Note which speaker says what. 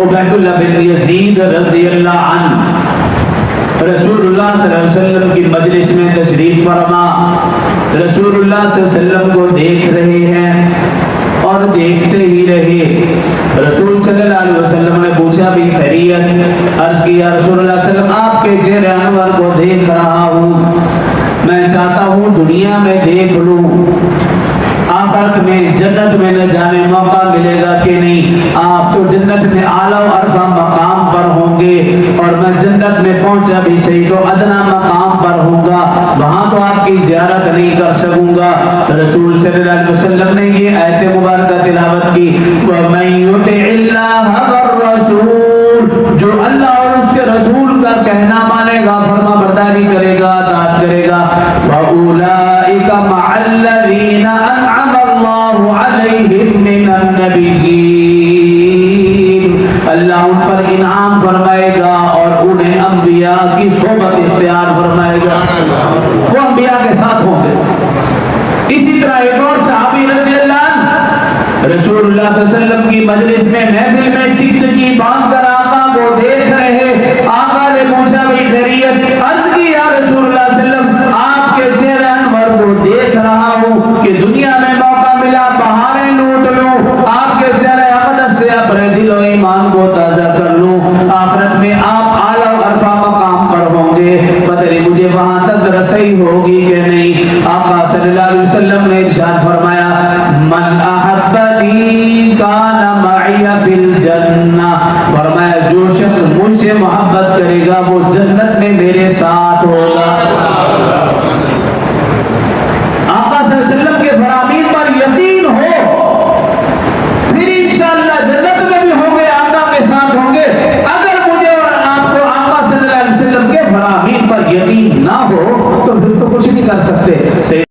Speaker 1: عبید اللہ بن یزید رضی اللہ عنہ رسول اللہ صلی اللہ علیہ وسلم کی مجلس میں تشریف فرما، رسول اللہ صلی اللہ علیہ وسلم کو دیکھ رہے ہیں اور دیکھتے ہی رہے۔ رسول صلی اللہ علیہ وسلم نے پوچھا بھی خیریت؟ عرض کیا رسول اللہ صلی اللہ علیہ وسلم آپ کے چہرے انور کو دیکھ رہا ہوں، میں چاہتا ہوں دنیا میں دیکھ لوں، آخرت میں جنت میں نہ جانے موقع ملے گا کہ نہیں، آپ تو جنت میں اعلیٰ و ارفع مقام پر ہوں گے اور میں جنت میں پہنچا بھی صحیح تو ادنا مقام پر ہوں گا، وہاں تو آپ کی زیارت نہیں کر سکوں گا۔ رسول صلی اللہ علیہ وسلم نے یہ آیت مبارکہ تلاوت کی، وَمَن يُطِعِ اللَّهَ وَالرَّسُولَ، جو اللہ اور اس کے رسول کا کہنا مانے گا، فرما برداری کرے گا، اطاعت کرے گا، فَأُولَئِكَ مَعَ الَّذِينَ أَنْعَمَ اللَّهُ عَلَيْهِم مِّنَ النَّبِيِّينَ، اللہ ان پر انعام فرمائے گا اور انہیں انبیاء کی صحبت اختیار فرمائے گا، وہ انبیاء کے ساتھ ہوں گے۔ اسی طرح ایک اور صحابی رضی اللہ عنہ رسول اللہ صلی اللہ علیہ وسلم کی مجلس میں محفل میں ٹکٹکی باندھ کر آقا کو دیکھ رہے، آقا نے پوچھا بھی خیریت؟ عرض کی یا رسول اللہ صلی اللہ علیہ وسلم آپ کے چہرے انور کو دیکھ رہا ہوں کہ دنیا میں موقع ملا بہاریں لوٹ لوں، آپ کے چہرے اقدس سے اپنے دل و ایمان کو تازہ کر لوں، آخرت میں آپ اعلیٰ و ارفع مقام پر ہوں گے، بدری مجھے وہاں تک رسائی ہوگی کہ نہیں؟ آقا صلی اللہ علیہ وسلم نے ارشاد فرمایا من احبنی کان معی فی الجنہ، فرمایا جو شخص مجھ سے محبت کرے گا وہ جنت میں میرے ساتھ ہوگا۔ آقا صلی اللہ علیہ وسلم کے فرامین پر یقین ہو پھر انشاءاللہ جنت میں بھی ہوں گے، آقا کے ساتھ ہوں گے۔ اگر مجھے اور آپ کو آقا صلی اللہ علیہ وسلم کے فرامین پر یقین نہ ہو تو پھر تو کچھ نہیں کر سکتے۔